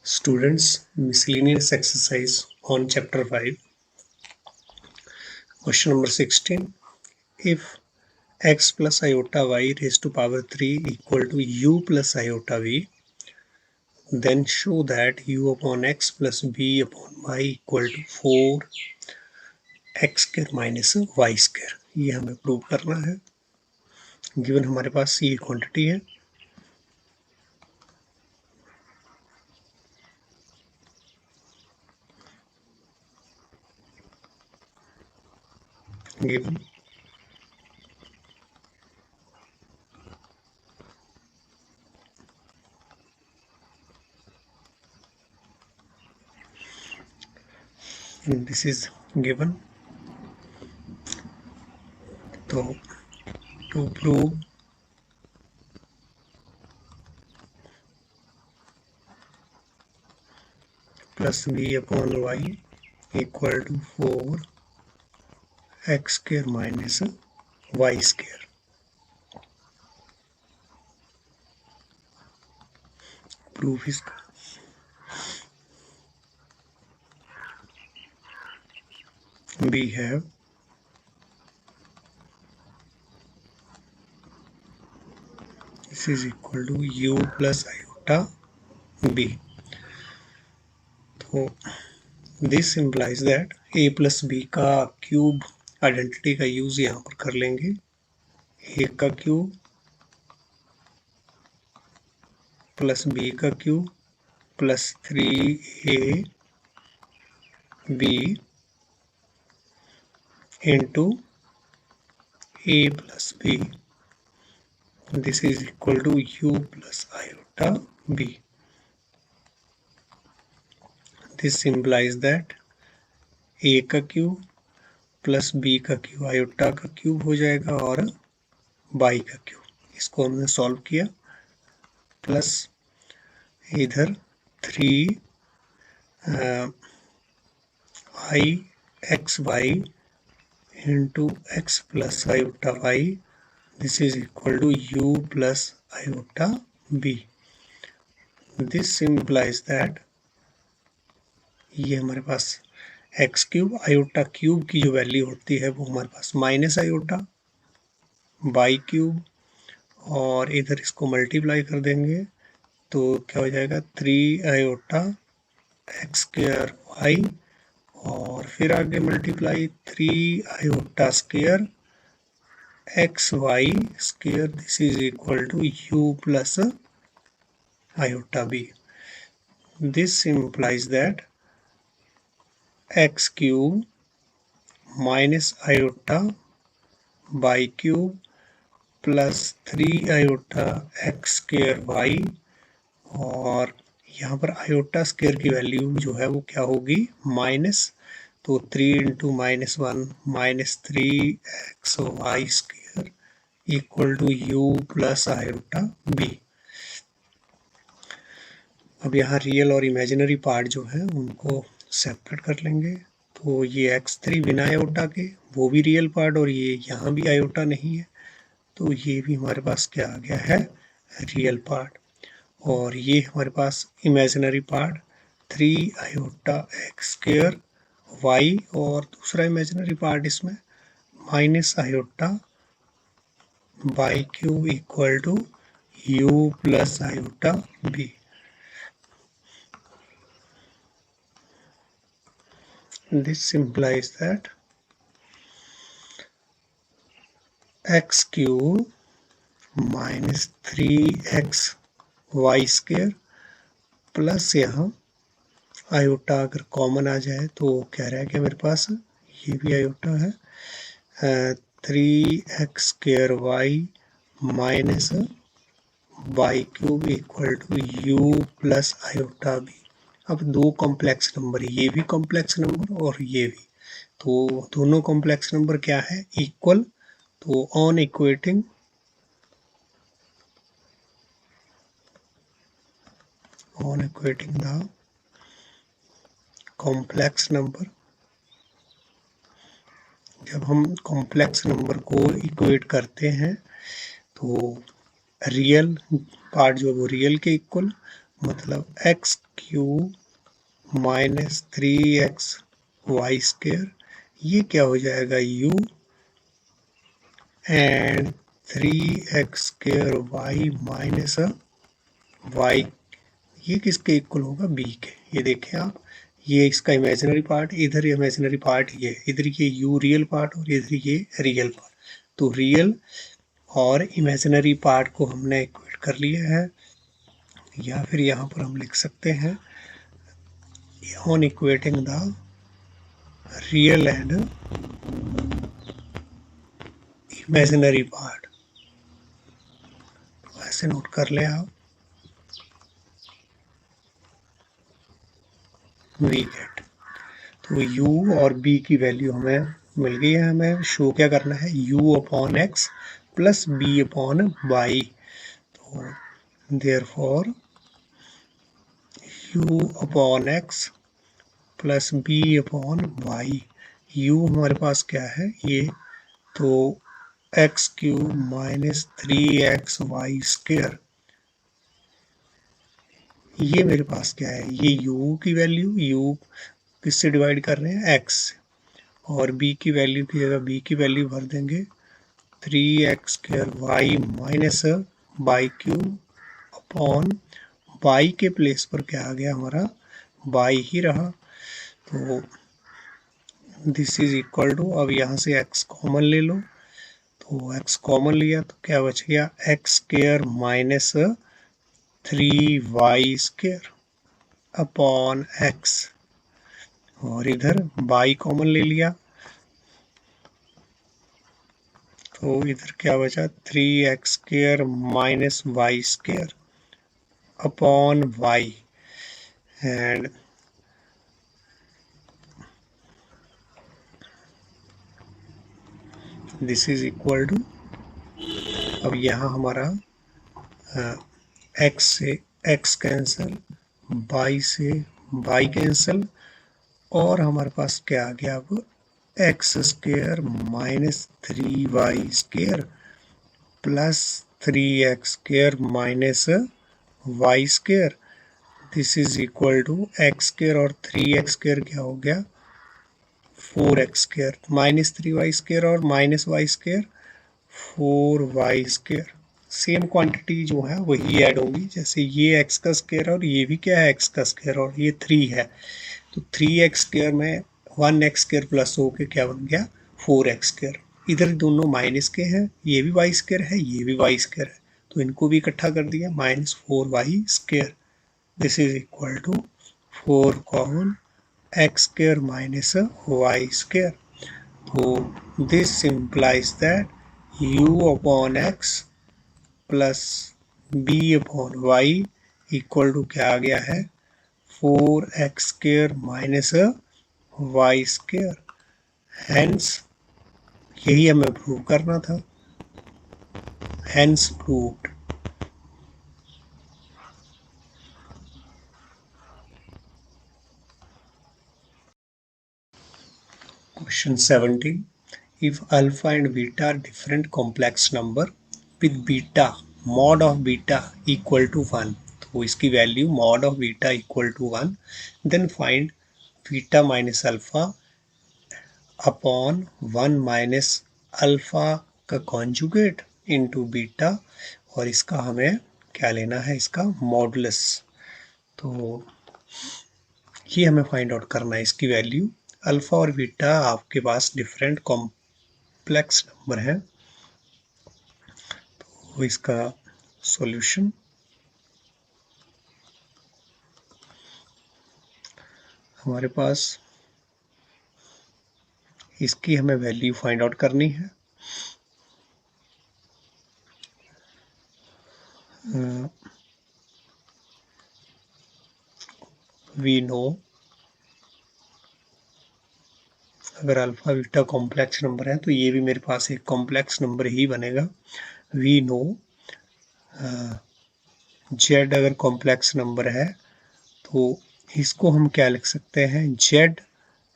Students, miscellaneous exercise on chapter 5. Question number 16. If x plus iota y raised to power 3 equal to u plus iota v, then show that u upon x plus b upon y equal to 4x square minus y square. ये हमें prove करना है. Given हमारे पास ये quantity है. Given this is given. तो to prove plus b upon y equal to 4x square minus y square. Proof is we have this is equal to u plus iota b. तो this implies that a plus b का cube identity का use यहाँ पर कर लेंगे. a का cube plus b का cube plus 3ab into a plus b. This is equal to u plus iota b. This implies that a का cube plus b का क्यूब आयोटा का क्यूब हो जाएगा और y का क्यूब. इसको हमने सॉल्व किया. प्लस इधर 3 ixy into x plus iota y. This is equal to u plus iota b. This implies that ये हमारे पास एक्स क्यूब आयोटा क्यूब की जो वैल्यू होती है वो हमारे पास माइनस आयोटा वाई क्यूब और इधर इसको मल्टीप्लाई कर देंगे तो क्या हो जाएगा 3 आयोटा एक्स स्क्वायर वाई और फिर आगे multiply 3 iota square X Y square. This is equal to you plus iota B. This implies that x cube minus iota y cube plus 3 iota x square y और यहाँ पर iota square की value जो है वो क्या होगी minus. तो 3 into minus 1 minus 3x Y square equal to you plus iota B. अब यहाँ रियल और इमेजिनरी पार्ट जो है उनको सेपरेट कर लेंगे. तो ये x3 बिना आयोटा के वो भी रियल पार्ट और ये यहाँ भी आयोटा नहीं है तो ये भी हमारे पास क्या आ गया है रियल पार्ट. और ये हमारे पास imaginary part 3 iota x square y और दूसरा इमेजिनरी पार्ट इसमें minus iota y cube equal to you plus iota b. This implies that x cube minus 3x y square plus यहाँ आयोटा अगर common आ जाए तो क्या रह गया मेरे पास ये भी आयोटा है 3x square Y minus Y cube equal to you plus iota B. अब दो कॉम्प्लेक्स नंबर ये भी कॉम्प्लेक्स नंबर और ये भी तो दोनों कॉम्प्लेक्स नंबर क्या है इक्वल. तो on equating the complex number. जब हम कॉम्प्लेक्स नंबर को इक्वेट करते हैं तो रियल पार्ट जो है वो रियल के इक्वल मतलब एक्स क्यूब माइनस 3xy², ये क्या हो जाएगा u, and 3x² minus y, ये किसके इक्वल होगा, b के। ये देखें आप, ये इसका इमेजिनरी पार्ट, इधर इमेजिनरी पार्ट ये, इधर ये u रियल पार्ट और इधर ये रियल पार्ट। तो रियल और इमेजिनरी पार्ट को हमने इक्वेट कर लिया है, या फिर यहाँ पर हम लिख सकते हैं on equating the real and imaginary part, तो ऐसे नोट कर लें आप। वी गेट, तो u और b की वैल्यू हमें मिल गई है। हमें शो क्या करना है, u upon x plus b upon y। तो therefore u upon x plus b upon y, u हमारे पास क्या है ये, तो एक्स क्यूब माइनस 3xy², ये मेरे पास क्या है, ये u की वैल्यू, u किससे डिवाइड कर रहे हैं, x से, और b की वैल्यू की जगह b की वैल्यू भर देंगे 3x² minus y³ upon y के प्लेस पर क्या आ गया हमारा, y ही रहा। तो दिस इज इक्वल टू, अब यहाँ से x कॉमन ले लो, तो x कॉमन लिया तो क्या बच गया, x² minus 3y² upon x, और इधर y कॉमन ले लिया तो इधर क्या बचा, 3x² minus y² upon y, and this is equal to, अब यहाँ हमारा x से x कैंसल, y से y कैंसल, और हमारे पास क्या आ गया अब, x² minus 3y² plus 3x² minus y², this is equal to x² और 3x² क्या हो गया, 4x² माइनस 3y² और minus y², 4y²। Same quantity जो है वही ऐड होगी, जैसे ये x का स्क्वायर और ये भी क्या है, x का स्क्वायर, और ये 3 है, तो 3x² में 1x² प्लस होके क्या बन गया, 4x²। इधर दोनों माइनस के हैं, ये भी y² है, ये भी y² है, तो इनको भी इकट्ठा कर दिया, minus 4y²। This is equal to 4 common x² minus y²। तो this implies that u upon x plus b upon y equal to क्या आ गया है, 4x² माइनस y²। हेंस यही हमें प्रूव करना था, hence proved. Question 17. If alpha and beta are different complex number with beta mod of beta equal to 1, तो इसकी value mod of beta equal to 1, then find beta minus alpha upon 1 minus alpha का conjugate into beta, और इसका हमें क्या लेना है, इसका मॉडुलस। तो ये हमें फाइंड आउट करना है इसकी वैल्यू। अल्फा और बीटा आपके पास डिफरेंट कॉम्प्लेक्स नंबर हैं, तो इसका सॉल्यूशन, हमारे पास इसकी हमें वैल्यू फाइंड आउट करनी है। वी नो, अगर अल्फा बीटा कॉम्प्लेक्स नंबर है तो ये भी मेरे पास एक कॉम्प्लेक्स नंबर ही बनेगा। वी नो जेड अगर कॉम्प्लेक्स नंबर है तो इसको हम क्या लिख सकते हैं, जेड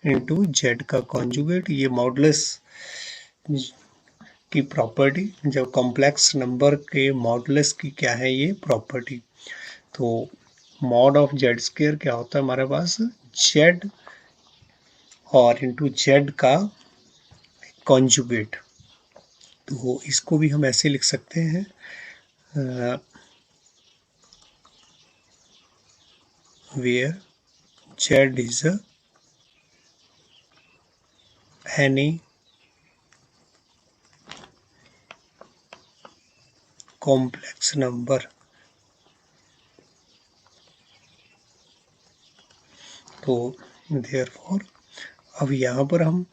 इंटू जेड का कॉन्जुगेट। ये मॉडुलस की प्रॉपर्टी, जब कॉम्प्लेक्स नंबर के मॉडुलस की क्या है ये प्रॉपर्टी। तो मॉड ऑफ जेड स्क्वायर क्या होता है हमारे पास, जेड और इंटू जेड का कॉन्जुगेट। तो इसको भी हम ऐसे लिख सकते हैं, where Z is any complex number. तो देयरफॉर अब यहाँ पर हम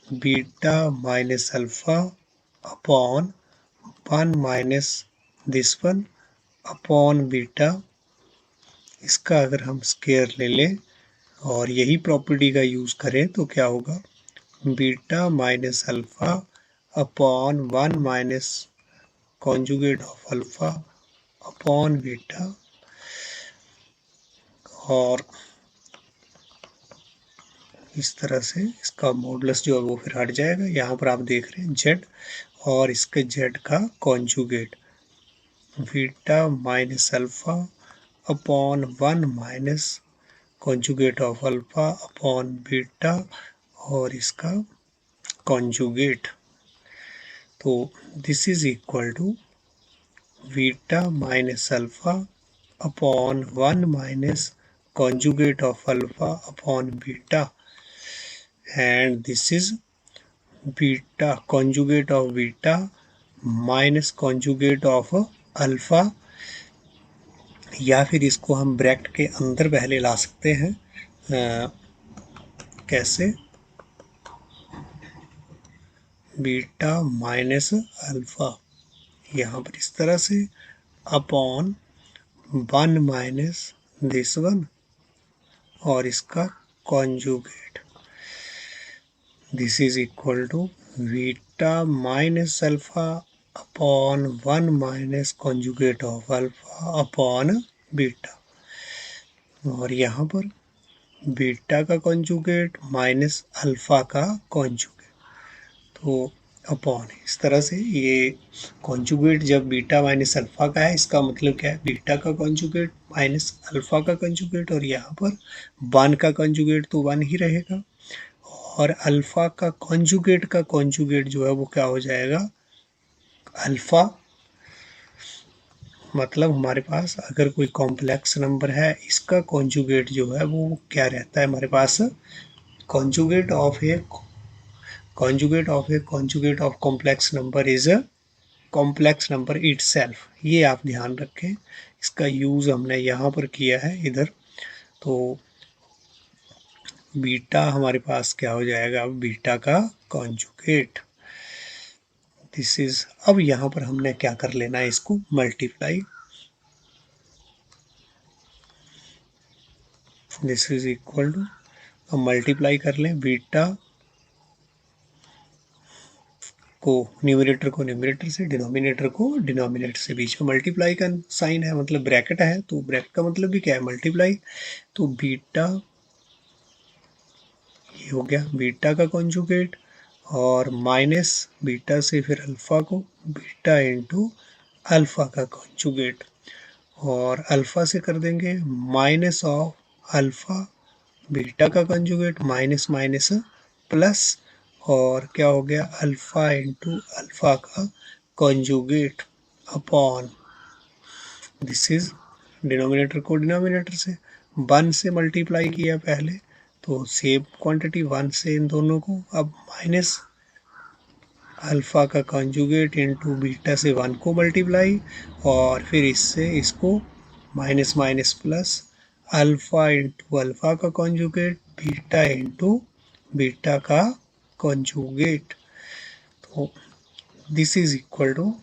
beta minus alpha upon 1 minus this one upon beta, इसका अगर हम स्क्वायर ले लें और यही प्रॉपर्टी का यूज करें तो क्या होगा, beta minus alpha upon 1 minus conjugate of alpha upon beta, और इस तरह से इसका मॉडुलस जो है वो फिर हट जाएगा। यहाँ पर आप देख रहे हैं जेड और इसके जेड का conjugate, beta minus alpha upon 1 minus conjugate of alpha upon beta और इसका कॉन्जुगेट। तो this is equal to beta minus alpha upon 1 minus conjugate of alpha upon beta, and this is beta conjugate of beta minus conjugate of alpha, या फिर इसको हम bracket के अंदर पहले ला सकते हैं। कैसे, बीटा माइनस अल्फा यहाँ पर इस तरह से अपॉन 1 माइनस दिस वन और इसका conjugate, this is equal to beta minus alpha upon 1 minus conjugate of alpha upon beta, और यहाँ पर बीटा का कॉन्जुगेट माइनस अल्फा का कॉन्जुगेट, तो अपॉन इस तरह से ये कॉन्जुगेट जब बीटा माइनस अल्फा का है इसका मतलब क्या है, बीटा का कॉन्जुगेट माइनस अल्फा का कॉन्जुगेट, और यहाँ पर 1 का कॉन्जुगेट तो 1 ही रहेगा और अल्फा का कॉन्जुगेट जो है वो क्या हो जाएगा, अल्फा। मतलब हमारे पास अगर कोई कॉम्प्लेक्स नंबर है इसका कॉन्जुगेट जो है वो क्या रहता है हमारे पास, conjugate of a conjugate of complex number is complex number itself. ये आप ध्यान रखें, इसका यूज हमने यहाँ पर किया है इधर। तो बीटा हमारे पास क्या हो जाएगा, बीटा का कॉन्जुगेट, दिस इज। अब यहाँ पर हमने क्या कर लेना है, इसको multiply, this is equal to, अब मल्टीप्लाई कर लें बीटा को न्यूमरेटर को न्यूमरेटर से, डिनोमिनेटर को डिनोमिनेटर से, बीच में मल्टीप्लाई का साइन है मतलब ब्रैकेट है, तो ब्रैकेट का मतलब भी क्या है, मल्टीप्लाई। तो बीटा ये हो गया बीटा का कॉन्जुगेट और माइनस बीटा से फिर अल्फा को, बीटा इंटू अल्फा का कॉन्जुगेट, और अल्फा से कर देंगे माइनस ऑफ अल्फा बीटा का कॉन्जुगेट माइनस माइनस प्लस, और क्या हो गया अल्फा इंटू अल्फा का conjugate upon, this is denominator को डिनोमिनेटर से 1 से मल्टीप्लाई किया पहले, तो सेम क्वांटिटी 1 से इन दोनों को, अब माइनस अल्फा का कॉन्जुगेट इंटू बीटा से 1 को मल्टीप्लाई, और फिर इससे इसको minus minus plus alpha into alpha का कॉन्जुगेट बीटा इंटू बीटा का कॉन्जुगेट। तो दिस इज इक्वल टू,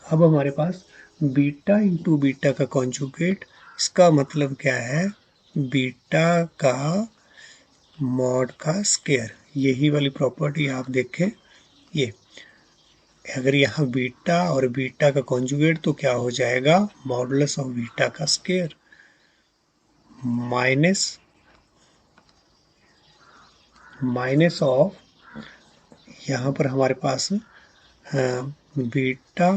अब हमारे पास बीटा इंटू बीटा का कॉन्जुगेट, इसका मतलब क्या है, बीटा का मॉड का स्क्वायर। यही वाली प्रॉपर्टी आप देखें, ये अगर यहाँ बीटा और बीटा का कॉन्जुगेट तो क्या हो जाएगा, मॉडुलस ऑफ बीटा का स्क्वायर माइनस ऑफ, यहाँ पर हमारे पास बीटा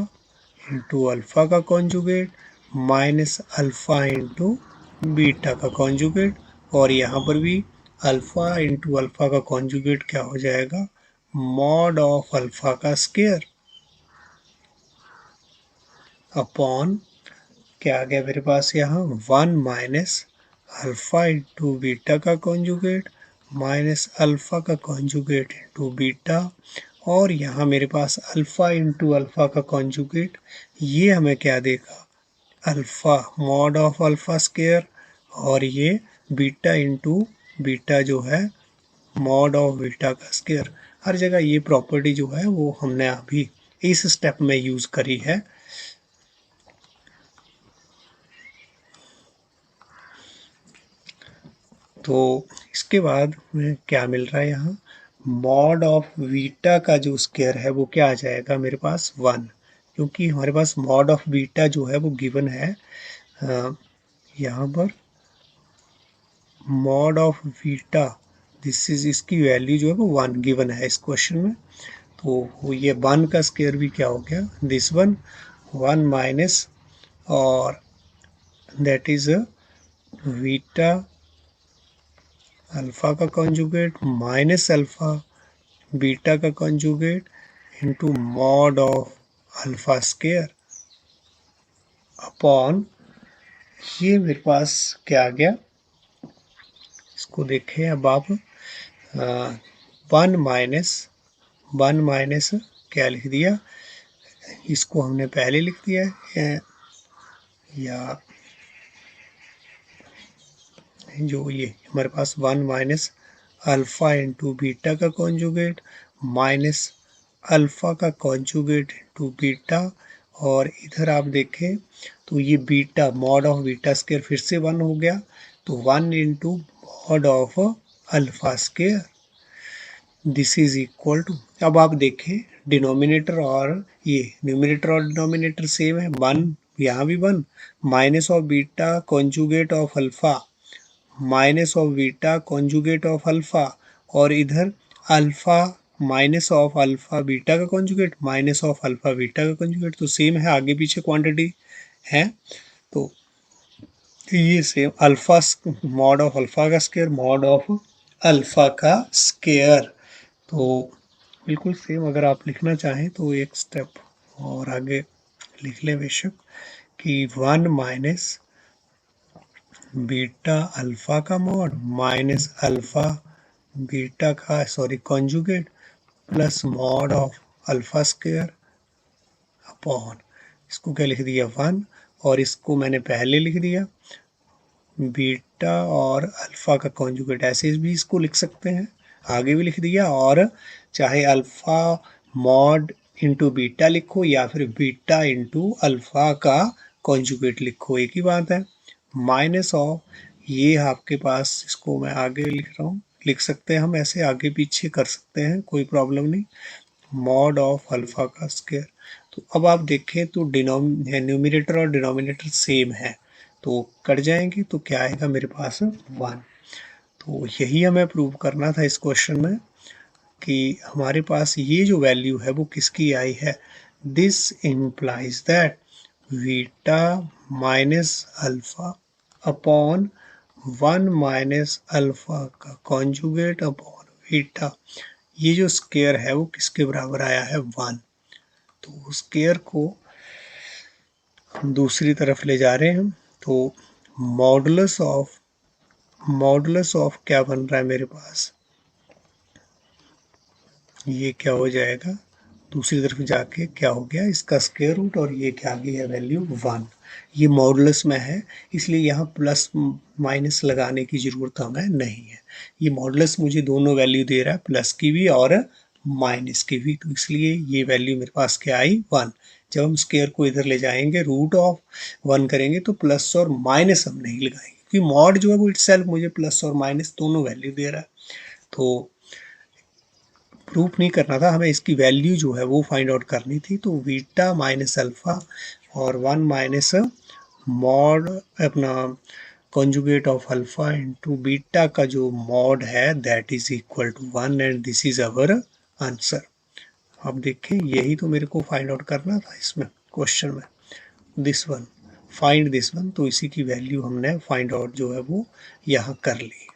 इंटू अल्फा का conjugate minus alpha into beta का कॉन्जुगेट, और यहाँ पर भी अल्फा इंटू अल्फा का कॉन्जुगेट क्या हो जाएगा, मॉड ऑफ अल्फा का स्क्वायर अपॉन क्या आ गया मेरे पास यहाँ 1 माइनस अल्फा इंटू बीटा का कॉन्जुगेट माइनस अल्फा का कॉन्जुगेट इंटू बीटा, और यहाँ मेरे पास अल्फा इंटू अल्फा का कॉन्जुगेट, ये हमें क्या देगा, alpha mod of alpha square, और ये बीटा इंटू बीटा जो है मॉड ऑफ बीटा का स्क्वायर। हर जगह ये प्रॉपर्टी जो है वो हमने अभी इस स्टेप में यूज करी है। तो इसके बाद में क्या मिल रहा है यहाँ, मॉड ऑफ बीटा का जो स्क्वायर है वो क्या आ जाएगा मेरे पास 1, क्योंकि हमारे पास मॉड ऑफ बीटा जो है वो गिवन है यहाँ पर mod of beta, this is इसकी वैल्यू जो है वो 1 गिवन है इस क्वेश्चन में। तो ये 1 का स्क्वायर भी क्या हो गया, दिस 1 माइनस, और दैट इज बीटा अल्फा का कॉन्जुगेट माइनस अल्फा बीटा का conjugate into mod of alpha square upon, ये मेरे पास क्या आ गया, इसको देखें अब आप, 1 माइनस क्या लिख दिया, इसको हमने पहले लिख दिया है, या जो ये हमारे पास 1 माइनस अल्फा इंटू बीटा का कॉन्जुगेट माइनस अल्फा का कॉन्जुगेट इंटू बीटा, और इधर आप देखें तो ये beta mod of beta square फिर से 1 हो गया, तो 1 into mod of alpha square, this is equal to, अब आप देखें डिनोमिनेटर और ये न्यूमिनेटर और डिनोमिनेटर सेम है, 1 यहाँ भी 1 minus of beta conjugate of alpha minus of beta conjugate of alpha, और इधर alpha minus of alpha beta का conjugate minus of alpha beta का कॉन्जुगेट, तो सेम है, आगे पीछे क्वांटिटी है, तो ये same alpha mod of alpha का स्क्वायर मॉड ऑफ अल्फा का स्क्वायर, तो बिल्कुल सेम। अगर आप लिखना चाहें तो एक स्टेप और आगे लिख लें बेशक कि 1 माइनस बीटा अल्फा का मॉड माइनस अल्फा बीटा का conjugate plus mod of alpha square upon, इसको क्या लिख दिया 1, और इसको मैंने पहले लिख दिया बीटा और अल्फा का कॉन्जुगेट, ऐसे भी इसको लिख सकते हैं, आगे भी लिख दिया, और चाहे अल्फा मॉड इंटू बीटा लिखो या फिर बीटा इंटू अल्फा का कॉन्जुगेट लिखो, एक ही बात है, माइनस ऑफ, ये आपके पास, इसको मैं आगे लिख रहा हूँ, लिख सकते हैं हम ऐसे, आगे पीछे कर सकते हैं, कोई प्रॉब्लम नहीं, मॉड ऑफ अल्फा का स्क्वायर। तो अब आप देखें तो न्यूमिनेटर और डिनोमिनेटर सेम है, तो कट जाएंगे, तो क्या आएगा मेरे पास 1। तो यही हमें प्रूव करना था इस क्वेश्चन में कि हमारे पास ये जो वैल्यू है वो किसकी आई है, this implies that beta minus alpha upon 1 minus alpha का कॉन्जुगेट अपॉन बीटा, ये जो स्क्वायर है वो किसके बराबर आया है 1, तो स्क्वायर को दूसरी तरफ ले जा रहे हैं हम, तो मॉडुलस ऑफ क्या बन रहा है मेरे पास, ये क्या हो जाएगा, दूसरी तरफ जाके क्या हो गया, इसका स्क्वायर रूट, और ये क्या आ गई है वैल्यू 1, ये मॉडुलस में है, इसलिए यहाँ प्लस माइनस लगाने की ज़रूरत हमें नहीं है, ये मॉडुलस मुझे दोनों वैल्यू दे रहा है, प्लस की भी और माइनस की भी, तो इसलिए ये वैल्यू मेरे पास क्या आई 1। जब हम स्क्वायर को इधर ले जाएंगे रूट ऑफ 1 करेंगे तो प्लस और माइनस हम नहीं लगाएंगे, क्योंकि मॉड जो है वो इटसेल्फ मुझे प्लस और माइनस दोनों वैल्यू दे रहा है, तो प्रूफ नहीं करना था, हमें इसकी वैल्यू जो है वो फाइंड आउट करनी थी, तो बीटा माइनस अल्फा और 1 माइनस मॉड अपना conjugate of alpha into beta का जो मॉड है that is equal to 1, and this is our answer. अब देखें यही तो मेरे को फाइंड आउट करना था इसमें क्वेश्चन में, this one find this one, तो इसी की वैल्यू हमने फाइंड आउट जो है वो यहाँ कर ली।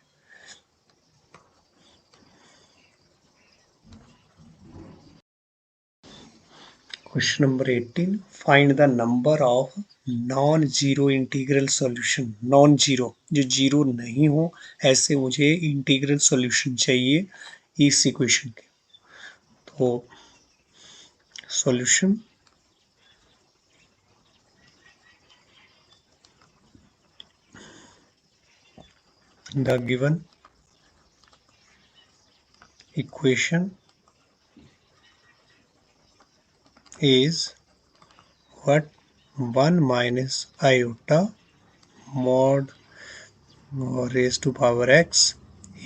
Question number 18, find the number of non zero integral solution. Non zero, जो जीरो नहीं हो ऐसे मुझे इंटीग्रल सॉल्यूशन चाहिए इस इक्वेशन के। तो solution the given equation is what? 1 minus iota mod raised to power x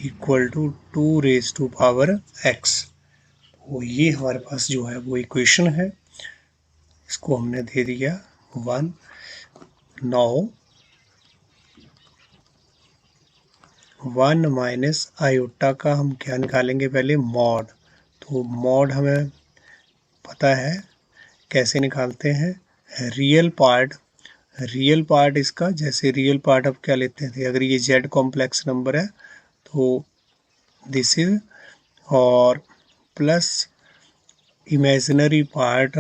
equal to 2 raised to power x। वो ये हमारे पास जो है वो इक्वेशन है, इसको हमने दे दिया 1। नौ 1 माइनस आयोटा का हम क्या निकालेंगे, पहले मॉड। तो मॉड हमें पता है कैसे निकालते हैं, रियल पार्ट इसका, जैसे रियल पार्ट अब क्या लेते थे, अगर ये जेड कॉम्प्लेक्स नंबर है तो दिस इज, और plus imaginary part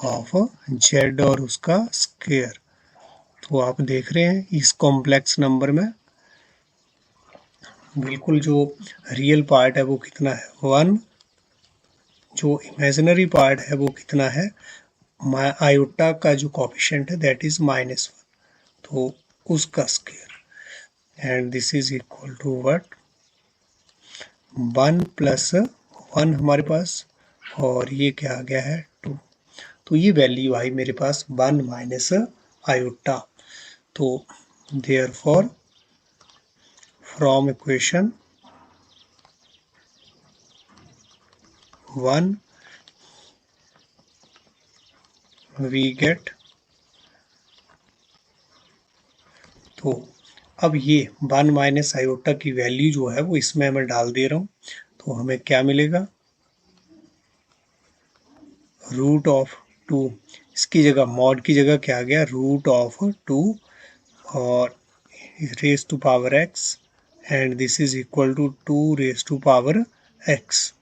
of Z और उसका स्क्वायर। तो आप देख रहे हैं इस कॉम्प्लेक्स नंबर में बिल्कुल जो रियल पार्ट है वो कितना है, 1, जो इमेजिनरी पार्ट है वो कितना है, आयोटा का जो कोफिशिएंट है दैट इज -1, तो उसका square, and this is equal to what, 1 plus 1 हमारे पास, और ये क्या आ गया है 2। तो ये वैल्यू आई मेरे पास 1 माइनस आयोटा। तो therefore from equation 1 we get, तो अब ये 1 माइनस आयोटा की वैल्यू जो है वो इसमें मैं डाल दे रहा हूँ, तो हमें क्या मिलेगा, रूट ऑफ 2, इसकी जगह मॉड की जगह क्या आ गया, रूट ऑफ 2 और raise to power x, and this is equal to 2 raise to power x।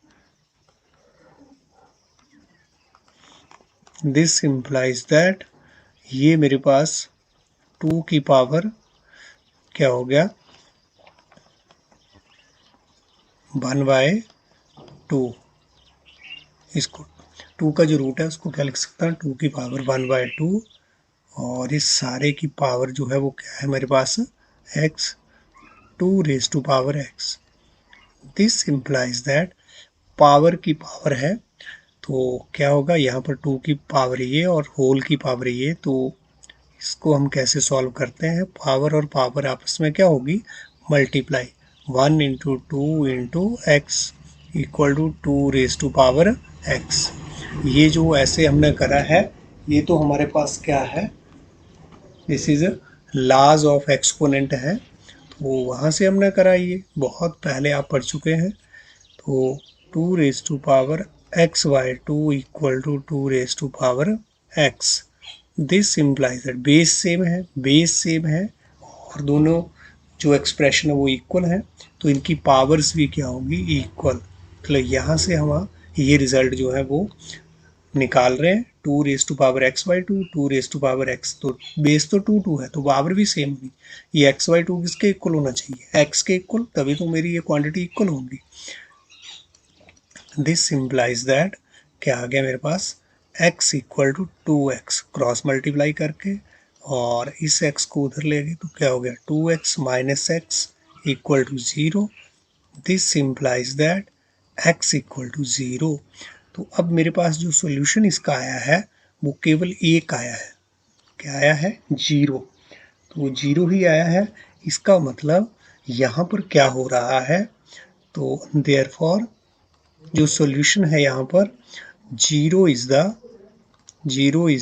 This implies that ये मेरे पास 2 की पावर क्या हो गया, 1/2, इसको 2 का जो रूट है उसको क्या लिख सकता है, 2 की पावर 1/2, और इस सारे की पावर जो है वो क्या है मेरे पास, x, 2 raise to power x। This implies that power की पावर है तो क्या होगा, यहाँ पर 2 की पावर ये और होल की पावर ये, तो इसको हम कैसे सॉल्व करते हैं, पावर और पावर आपस में क्या होगी, multiply, 1 into 2 into X equal to 2 raise to power X. ये जो ऐसे हमने करा है ये तो हमारे पास क्या है, this is laws of exponent है, तो वहाँ से हमने करा, ये बहुत पहले आप पढ़ चुके हैं। तो 2 raise to power x/2 equal to 2 raise to power x। This implies that base same है और दोनों जो एक्सप्रेशन है वो इक्वल है, तो इनकी पावर्स भी क्या होगी, इक्वल। तो यहाँ से हम ये रिजल्ट जो है वो निकाल रहे हैं, 2 raise to power x/2, 2 raise to power x, तो बेस तो 2 है तो पावर भी सेम होगी। ये x/2 किसके इक्वल होना चाहिए, x के इक्वल, तभी तो मेरी ये क्वांटिटी इक्वल होगी। दिस इम्प्लाइज दैट क्या आ गया मेरे पास, x equal to 2x, cross multiply करके और इस x को उधर ले गए तो क्या हो गया, 2x minus X equal to 0। This implies that x equal to 0। तो अब मेरे पास जो सॉल्यूशन इसका आया है वो केवल एक आया है, क्या आया है, 0। तो वो 0 ही आया है, इसका मतलब यहाँ पर क्या हो रहा है, तो देयरफॉर जो सॉल्यूशन है यहाँ पर, zero is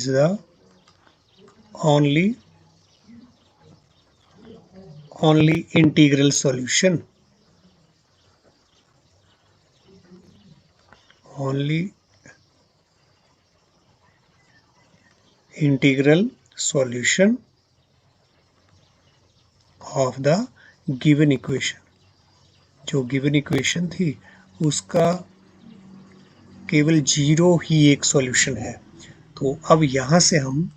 the only integral solution, only integral solution of the given equation. जो गिवन इक्वेशन थी उसका केवल 0 ही एक सॉल्यूशन है। तो अब यहाँ से हम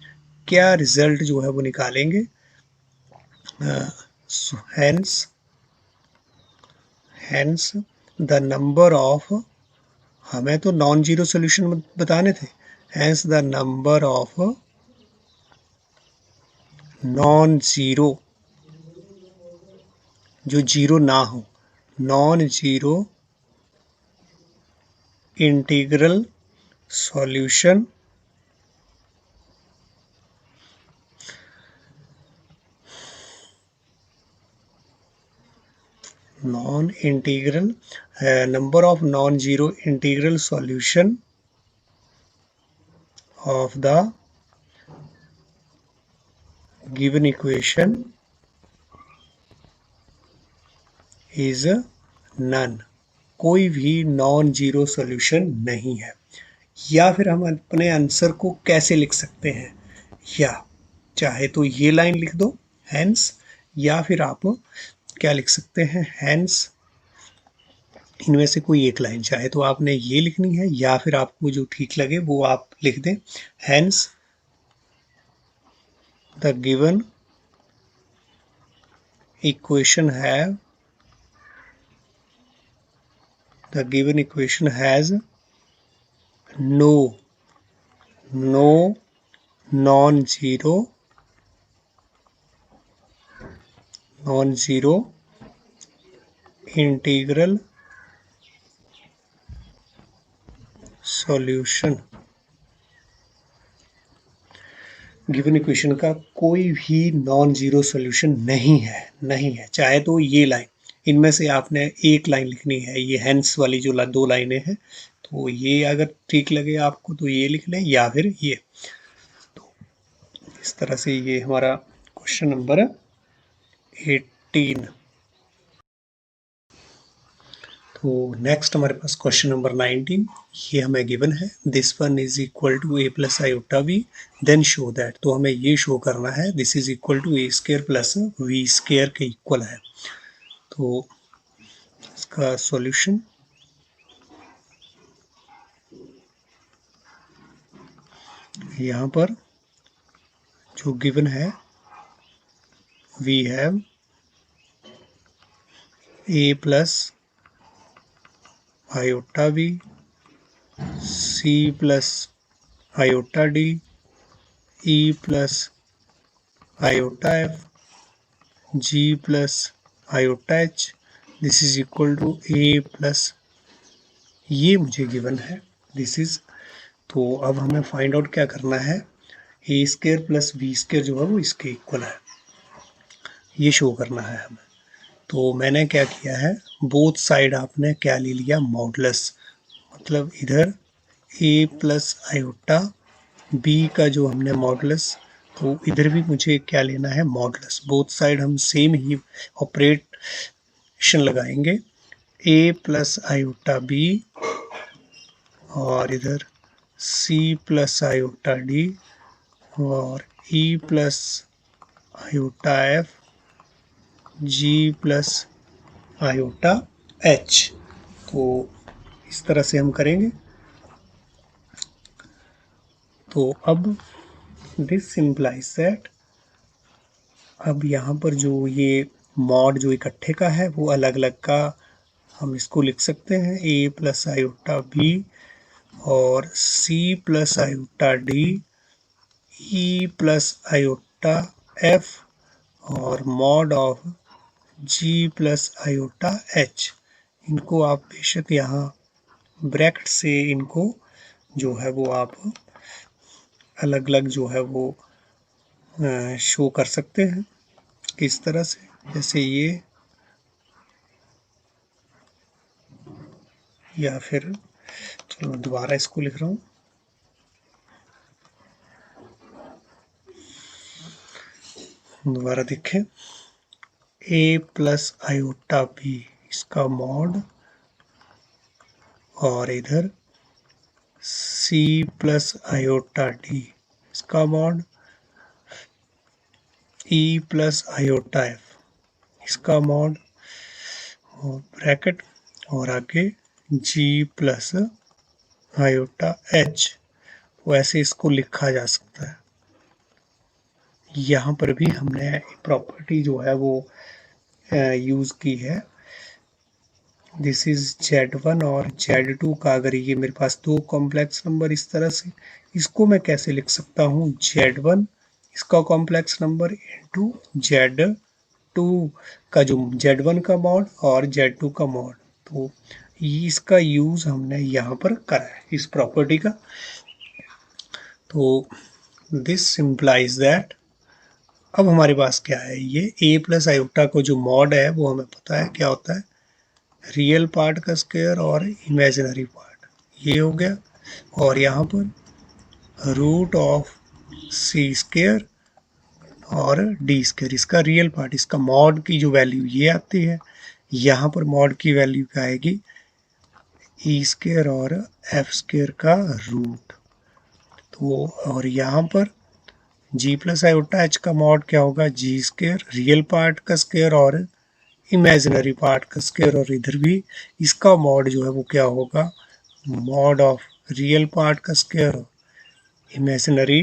क्या रिजल्ट जो है वो निकालेंगे। हैंस द नंबर ऑफ, हमें तो नॉन जीरो सोल्यूशन बताने थे। Hence the number of non zero, जो जीरो ना हो, non zero integral solution non-integral number of non-zero integral solution of the given equation is none। कोई भी नॉन जीरो सॉल्यूशन नहीं है। या फिर हम अपने आंसर को कैसे लिख सकते हैं, या चाहे तो ये लाइन लिख दो हैंस, या फिर आप क्या लिख सकते हैं हैंस, इनमें से कोई एक लाइन, चाहे तो आपने ये लिखनी है या फिर आपको जो ठीक लगे वो आप लिख दें। Hence the given equation have the given equation has no non-zero integral solution। Given equation का कोई भी नॉन जीरो सोल्यूशन नहीं है। चाहे तो ये लाइन, इनमें से आपने एक लाइन लिखनी है, ये हैंस वाली जो दो लाइनें हैं, तो ये अगर ठीक लगे आपको तो ये लिख लें या फिर ये। तो इस तरह से ये हमारा क्वेश्चन नंबर 18। तो नेक्स्ट हमारे पास क्वेश्चन नंबर 19, ये हमें गिवन है this one is equal to a plus iota b then show that. तो हमें ये शो करना है this is equal to a square plus v square के इक्वल है। तो इसका सॉल्यूशन, यहाँ पर जो गिवन है we have a plus iota b, c plus iota d, e plus iota f, g plus iota h, this is equal to a plus, ये मुझे गिवन है दिस इज। तो अब हमें फाइंड आउट क्या करना है, ए स्क्वायर प्लस बी स्क्वायर जो है वो इसके इक्वल है, ये शो करना है हमें। तो मैंने क्या किया है, बोथ साइड आपने क्या ले लिया, मॉडुलस, मतलब इधर ए प्लस आयोटा बी का जो हमने मॉडुलस, तो इधर भी मुझे क्या लेना है, मॉडुलस। बोथ साइड हम सेम ही ऑपरेशन लगाएंगे, ए प्लस आयोटा बी और इधर c प्लस आयोटा डी और e plus iota F, g plus iota h। तो इस तरह से हम करेंगे। तो अब दिस सिंप्लाइज दैट, अब यहाँ पर जो ये मॉड जो इकट्ठे का है वो अलग अलग का हम इसको लिख सकते हैं, a प्लस आयोटा b और c plus iota d, e plus iota f और mod of g plus iota h. इनको आप बेशक यहाँ ब्रैकेट से इनको जो है वो आप अलग अलग जो है वो शो कर सकते हैं किस तरह से, जैसे ये, या फिर चलो दोबारा इसको लिख रहा हूँ, दोबारा देखें, ए प्लस आयोटा बी इसका मॉड और इधर c प्लस आयोटा डी इसका mod, e plus iota F. इसका मॉड और ब्रैकेट और आगे जी प्लस आयोटा एच, वैसे इसको लिखा जा सकता है। यहाँ पर भी हमने प्रॉपर्टी जो है वो यूज़ की है। दिस इज Z1 और Z2 का अगर ये मेरे पास दो कॉम्प्लेक्स नंबर इस तरह से, इसको मैं कैसे लिख सकता हूँ, Z1 इसका कॉम्प्लेक्स नंबर इंटू Z2 का जो Z1 का मॉड और Z2 का मॉड। तो इसका यूज़ हमने यहाँ पर करा है इस प्रॉपर्टी का। तो दिस सिंप्लाइज दैट, अब हमारे पास क्या है, ये a प्लस आयोटा को जो मॉड है वो हमें पता है क्या होता है, रियल पार्ट का स्क्वायर और इमेजिनरी पार्ट, ये हो गया। और यहाँ पर रूट ऑफ सी स्क्वायर और डी स्क्वायर, इसका रियल पार्ट, इसका मॉड की जो वैल्यू ये आती है, यहाँ पर मॉड की वैल्यू क्या आएगी, ई स्क्वायर और एफ स्क्वायर का रूट। तो और यहाँ पर जी प्लस आयोटा एच का मॉड क्या होगा, जी स्क्वायर रियल पार्ट का स्क्वायर और इमेजिनरी पार्ट का स्क्वायर, और इधर भी इसका मॉड जो है वो क्या होगा, मॉड ऑफ रियल पार्ट का स्क्वायर और इमेजिनरी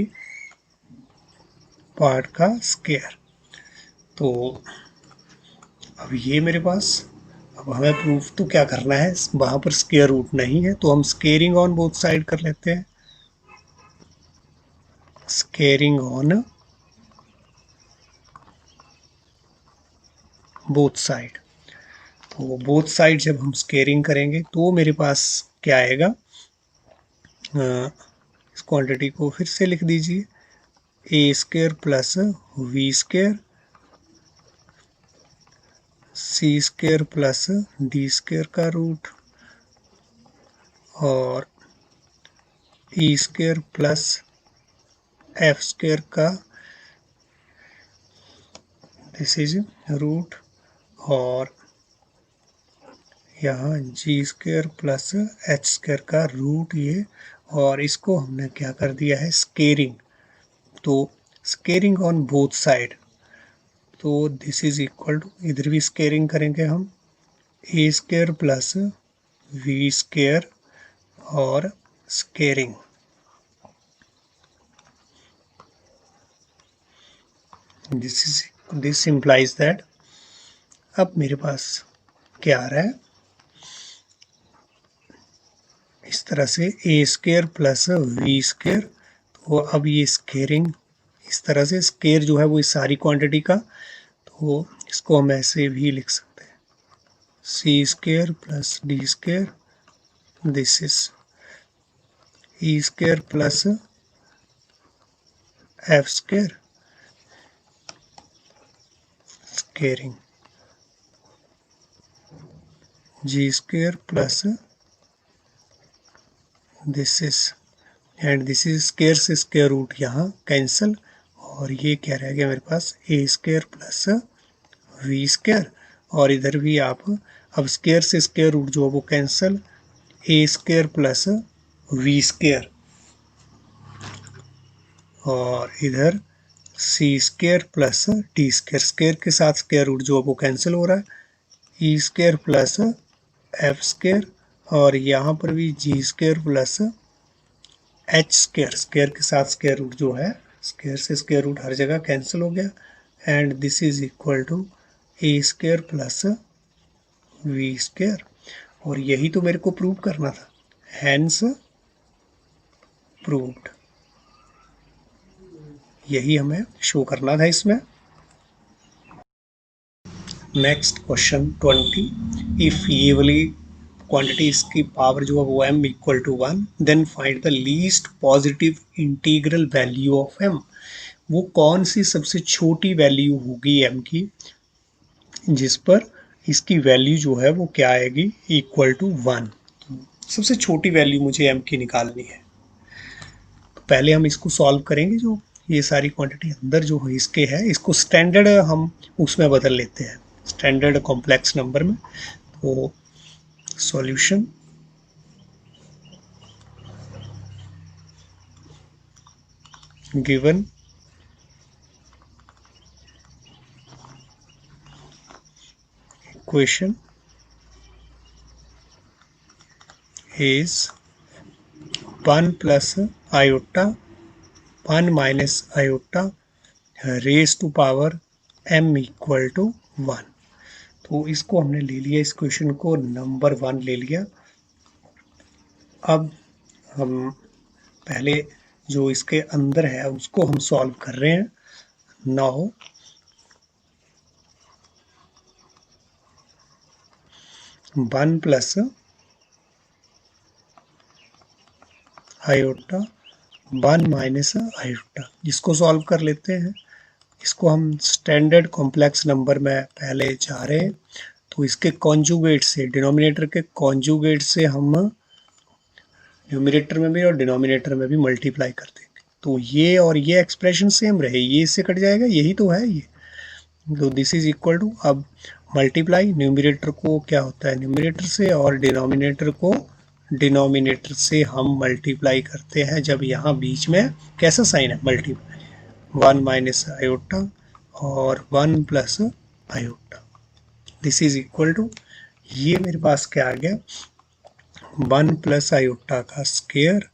पार्ट का स्क्वायर। तो अब ये मेरे पास, अब हमें प्रूफ तो क्या करना है, वहाँ पर स्क्वायर रूट नहीं है तो हम स्केयरिंग ऑन बोथ साइड कर लेते हैं। स्केयरिंग ऑन बोथ साइड, तो बोथ साइड जब हम स्केयरिंग करेंगे तो मेरे पास क्या आएगा, इस क्वांटिटी को फिर से लिख दीजिए, a square plus we square c square plus d square का रूट और e square plus f square का, दिस इज रूट, और यहाँ g square plus h square का रूट ये, और इसको हमने क्या कर दिया है, स्केयरिंग। तो स्केयरिंग ऑन बोथ साइड, तो दिस इज इक्वल टू, इधर भी स्केयरिंग करेंगे हम, ए स्क्वायर प्लस वी स्क्वायर और स्केयरिंग, दिस इम्प्लाइज दैट, अब मेरे पास क्या आ रहा है, इस तरह से ए स्क्वायर प्लस वी स्क्वायर, तो अब ये स्केयरिंग इस तरह से, स्केयर जो है वो इस सारी क्वांटिटी का, तो इसको हम ऐसे भी लिख सकते हैं, c square plus d square, this is e square plus f square squaring, g square plus this is, and this is square से स्क्वायर रूट यहाँ कैंसिल, और ये क्या रह गया मेरे पास, a square plus we square, और इधर भी आप, अब स्क्वायर से स्क्वायर रूट जो है वो cancel, a square plus we square, और इधर c square plus d square, square के साथ स्क्वायर रूट जो है वो कैंसिल हो रहा है, e square plus f square, और यहाँ पर भी g square plus h square, square के साथ स्क्वायर रूट जो है, स्क्वायर से स्क्वायर रूट हर जगह कैंसिल हो गया, and this is equal to A square plus we square, और यही तो मेरे को प्रूव करना था, हैंस प्रूव्ड, यही हमें शो करना था इसमें। नेक्स्ट क्वेश्चन 20, इफ ये वाली क्वांटिटी इसकी पावर जो है वो m equal to 1, then find the least positive integral value of m, वो कौन सी सबसे छोटी वैल्यू होगी m की जिस पर इसकी वैल्यू जो है वो क्या आएगी, इक्वल टू 1, सबसे छोटी वैल्यू मुझे m की निकालनी है। तो पहले हम इसको सॉल्व करेंगे, जो ये सारी क्वांटिटी अंदर जो इसके है, इसको स्टैंडर्ड हम उसमें बदल लेते हैं, स्टैंडर्ड कॉम्प्लेक्स नंबर में। तो solution, given equation is 1 plus iota 1 minus iota raise to power m equal to 1। तो इसको हमने ले लिया, इस क्वेश्चन को नंबर 1 ले लिया। अब हम पहले जो इसके अंदर है उसको हम सॉल्व कर रहे हैं। Now 1 plus iota 1 minus iota, इसको सॉल्व कर लेते हैं। इसको हम स्टैंडर्ड कॉम्प्लेक्स नंबर में पहले जा रहे हैं, तो इसके कॉन्जुगेट से, डिनोमिनेटर के कॉन्जुगेट से हम न्यूमरेटर में भी और डिनोमिनेटर में भी मल्टीप्लाई कर देंगे। तो ये और ये एक्सप्रेशन सेम रहे, ये इससे कट जाएगा, यही तो है ये। तो दिस इज इक्वल टू, अब मल्टीप्लाई न्यूमरेटर को क्या होता है न्यूमरेटर से, और डिनोमिनेटर को डिनोमिनेटर से हम मल्टीप्लाई करते हैं जब यहाँ बीच में कैसा साइन है मल्टीप्लाई, 1 माइनस आयोटा और 1 plus iota. This is equal to, ये मेरे पास क्या आ गया 1 प्लस आयोटा का स्क्वायर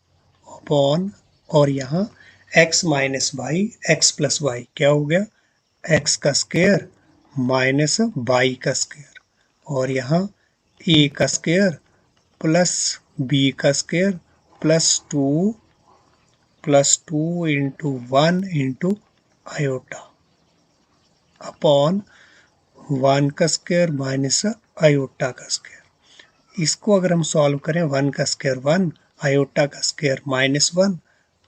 अपॉन, और यहाँ x minus Y X plus Y क्या हो गया x का स्क्वायर माइनस वाई का स्क्वायर, और यहाँ a का स्क्वायर प्लस b का square plus two into 1 into iota upon 1 का स्क्वायर माइनस आयोटा का स्क्वायर। इसको अगर हम सॉल्व करें, 1 का स्क्वायर 1, आयोटा का स्क्वायर माइनस 1,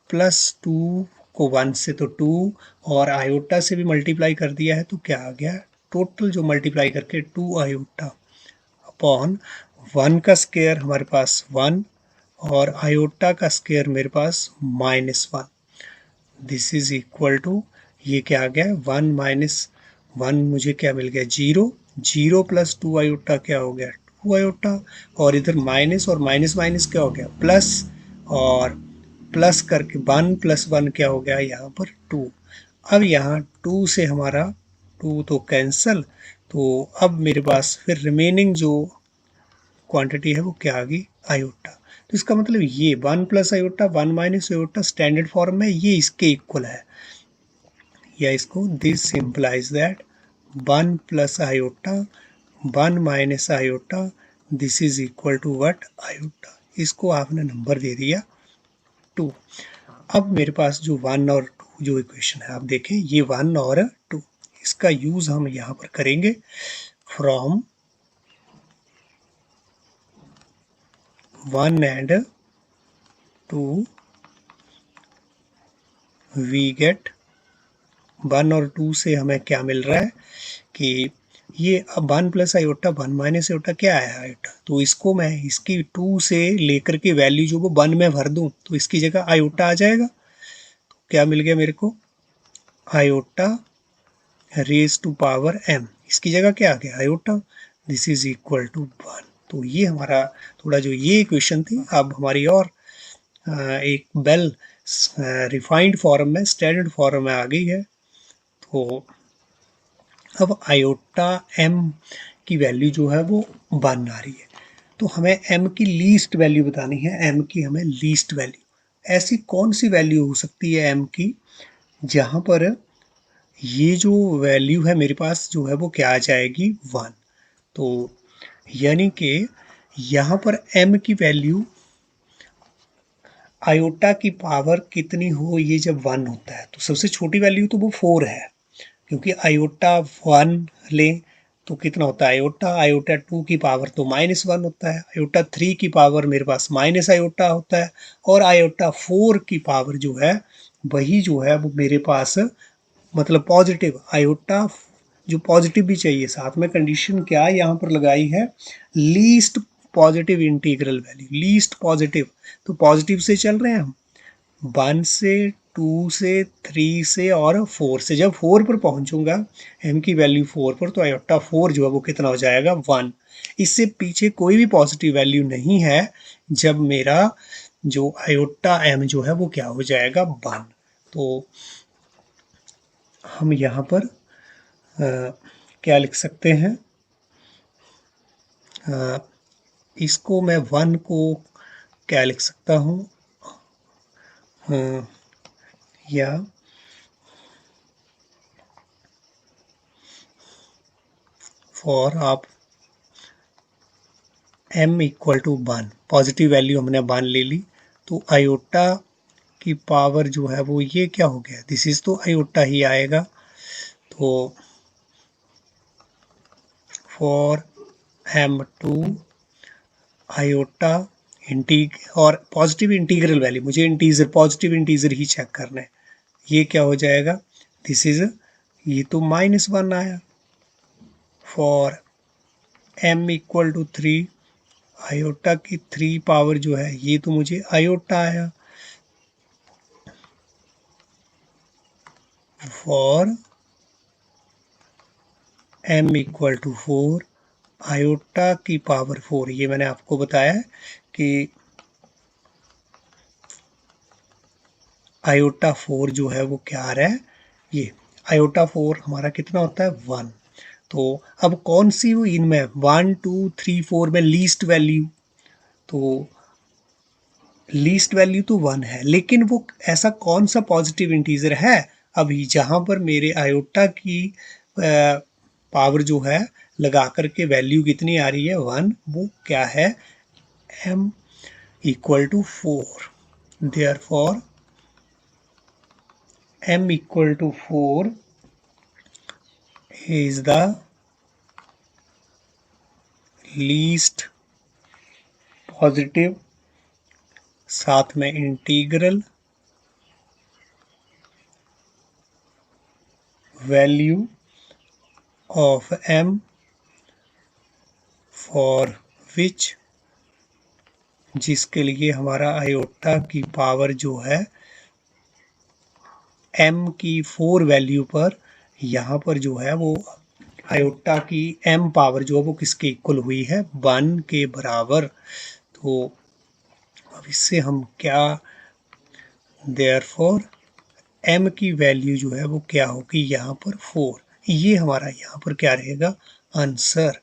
प्लस 2 को 1 से तो 2 और आयोटा से भी मल्टीप्लाई कर दिया है, तो क्या आ गया टोटल जो मल्टीप्लाई करके 2 आयोटा अपॉन 1 का स्क्वायर हमारे पास 1 और आयोटा का स्क्वायर मेरे पास minus 1। This is equal to, ये क्या आ गया 1 माइनस 1 मुझे क्या मिल गया 0, 0 प्लस 2 आयोटा क्या हो गया 2 आयोटा, और इधर माइनस और माइनस माइनस क्या हो गया प्लस, और प्लस करके 1 प्लस 1 क्या हो गया यहाँ पर 2। अब यहाँ 2 से हमारा 2 तो कैंसल, तो अब मेरे पास फिर रिमेनिंग जो क्वांटिटी है वो क्या आ गई आयोटा। तो इसका मतलब ये 1 plus iota 1 minus iota standard form में ये इसके इक्वल है, या इसको this implies that 1 plus iota 1 minus iota this is equal to what iota. इसको आपने नंबर दे दिया 2। अब मेरे पास जो 1 और 2 जो इक्वेशन है आप देखें, ये 1 और 2, इसका यूज हम यहाँ पर करेंगे। फ्रॉम 1 and 2 वी गेट 1 और 2 से हमें क्या मिल रहा है कि ये अब 1 प्लस आयोटा 1 माइनस आयोटा क्या है आयोटा, तो इसको मैं इसकी 2 से लेकर के वैल्यू जो वो 1 में भर दूं तो इसकी जगह आयोटा आ जाएगा। तो क्या मिल गया मेरे को iota raise to power m, इसकी जगह क्या आ गया iota, this is equal to 1। तो ये हमारा थोड़ा जो ये इक्वेशन थी अब हमारी और एक वेल रिफाइंड फॉर्म में, स्टैंडर्ड फॉर्म में आ गई है। तो अब आयोटा m की वैल्यू जो है वो 1 आ रही है, तो हमें m की लीस्ट वैल्यू बतानी है। m की हमें लीस्ट वैल्यू, ऐसी कौन सी वैल्यू हो सकती है m की जहाँ पर ये जो वैल्यू है मेरे पास जो है वो क्या आ जाएगी 1। तो यानी कि यहाँ पर m की वैल्यू आयोटा की पावर कितनी हो, ये जब 1 होता है तो सबसे छोटी वैल्यू तो वो 4 है, क्योंकि आयोटा 1 लें तो कितना होता है आयोटा, आयोटा 2 की पावर तो -1 होता है, आयोटा 3 की पावर मेरे पास माइनस आयोटा होता है, और आयोटा 4 की पावर जो है वही जो है वो मेरे पास मतलब पॉजिटिव आयोटा, जो पॉजिटिव भी चाहिए साथ में। कंडीशन क्या यहाँ पर लगाई है least positive integral value, least positive, तो पॉजिटिव से चल रहे हैं हम 1 से 2 से 3 से और 4 से। जब 4 पर पहुंचूंगा m की वैल्यू 4 पर, तो आयोटा 4 जो है वो कितना हो जाएगा 1। इससे पीछे कोई भी पॉजिटिव वैल्यू नहीं है जब मेरा जो आयोटा m जो है वो क्या हो जाएगा 1। तो हम यहाँ पर क्या लिख सकते हैं इसको मैं 1 को क्या लिख सकता हूँ, या फॉर आप m equal to 1, positive value हमने 1 ले ली, तो आयोटा की पावर जो है वो ये क्या हो गया, दिस इज तो आयोटा ही आएगा। तो फॉर m2 आयोटा और पॉजिटिव इंटीग्रल वैल्यू, मुझे इंटीजर पॉजिटिव इंटीजर ही चेक करना है, ये क्या हो जाएगा, दिस इज, ये तो -1 आया। For m equal to 3, iota की 3 पावर जो है ये तो मुझे आयोटा आया। For m equal to 4, iota की पावर 4, ये मैंने आपको बताया कि आयोटा 4 जो है वो क्या आ रहा है, ये आयोटा 4 हमारा कितना होता है 1। तो अब कौन सी वो इनमें 1 2 3 4 में लीस्ट वैल्यू, तो लीस्ट वैल्यू तो 1 है, लेकिन वो ऐसा कौन सा पॉजिटिव इंटीजर है अभी जहां पर मेरे आयोटा की पावर जो है लगा करके वैल्यू कितनी आ रही है 1, वो क्या है, m equal to 4। Therefore m equal to 4 is the least positive, साथ में integral value of m for which, जिसके लिए हमारा आयोटा की पावर जो है m की 4 वैल्यू पर, यहाँ पर जो है वो आयोटा की m पावर जो है वो किसके इक्वल हुई है, 1 के बराबर। तो अब इससे हम क्या, देयरफॉर m की वैल्यू जो है वो क्या होगी यहाँ पर 4, ये हमारा यहाँ पर क्या रहेगा आंसर।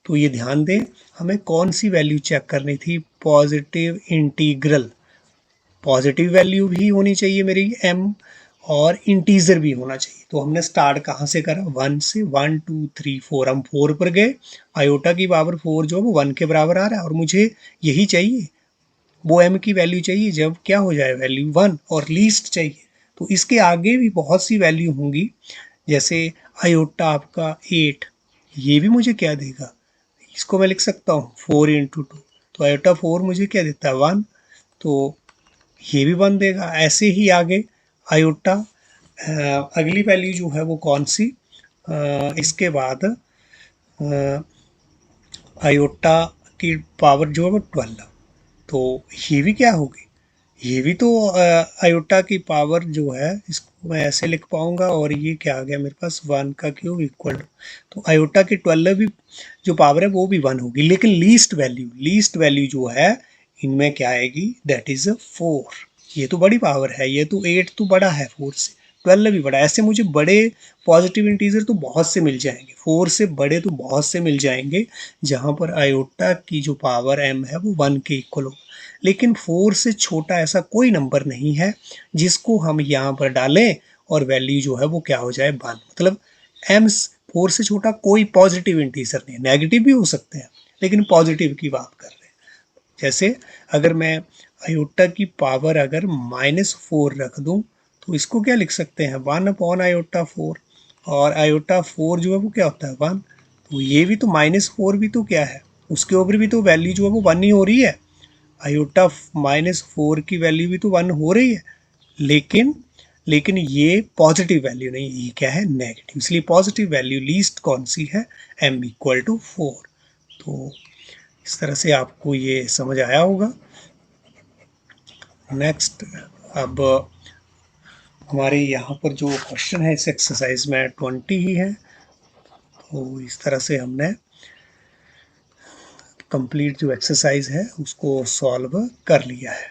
तो ये ध्यान दें, हमें कौन सी वैल्यू चेक करनी थी, पॉजिटिव इंटीग्रल, पॉजिटिव वैल्यू भी होनी चाहिए मेरी m, और इंटीजर भी होना चाहिए। तो हमने स्टार्ट कहाँ से करा, 1 से, 1 2 3 4, हम 4 पर गए, आयोटा की पावर 4 जो है वो 1 के बराबर आ रहा है, और मुझे यही चाहिए, वो m की वैल्यू चाहिए जब क्या हो जाए वैल्यू 1, और लीस्ट चाहिए। तो इसके आगे भी बहुत सी वैल्यू होंगी, जैसे आयोटा आपका 8, ये भी मुझे क्या देगा, इसको मैं लिख सकता हूँ 4 इंटू 2, तो आयोटा 4 मुझे क्या देता है 1, तो ये भी 1 देगा। ऐसे ही आगे आयोटा, अगली वैल्यू जो है वो कौन सी, इसके बाद आयोटा की पावर जो है वो 12, तो ये भी क्या होगी, ये भी तो आयोटा की पावर जो है, इसको मैं ऐसे लिख पाऊंगा, और ये क्या आ गया मेरे पास 1 का क्यूब इक्वल टू, तो आयोटा की 12 भी जो पावर है वो भी 1 होगी, लेकिन लीस्ट वैल्यू जो है इनमें क्या आएगी, दैट इज 4। ये तो बड़ी पावर है, ये तो 8 तो बड़ा है 4 से, 12 भी बड़ा, ऐसे मुझे बड़े पॉजिटिव इंटीजर तो बहुत से मिल जाएंगे, 4 से बड़े तो बहुत से मिल जाएंगे, जहां पर आयोटा की जो पावर m है वो 1 के इक्वल हो। लेकिन 4 से छोटा ऐसा कोई नंबर नहीं है जिसको हम यहाँ पर डालें और वैल्यू जो है वो क्या हो जाए 1, मतलब m 4 से छोटा कोई पॉजिटिव इंटीजर नहीं है, नेगेटिव भी हो सकते हैं लेकिन पॉजिटिव की बात कर रहे हैं। जैसे अगर मैं आयोटा की पावर अगर -4 रख दूं, तो इसको क्या लिख सकते हैं 1 अपॉन आयोटा 4, और आयोटा 4 जो है वो क्या होता है 1, तो ये भी तो -4 भी तो क्या है, उसके ऊपर भी तो वैल्यू जो है वो 1 ही हो रही है, आयोटा -4 की वैल्यू भी तो 1 हो रही है, लेकिन लेकिन ये पॉजिटिव वैल्यू नहीं, ये क्या है नेगेटिव, इसलिए पॉजिटिव वैल्यू लीस्ट कौन सी है, m इक्वल टू 4। तो इस तरह से आपको ये समझ आया होगा। नेक्स्ट, अब हमारे यहाँ पर जो क्वेश्चन है इस एक्सरसाइज में 20 ही है, तो इस तरह से हमने कंप्लीट जो एक्सरसाइज है उसको सॉल्व कर लिया है।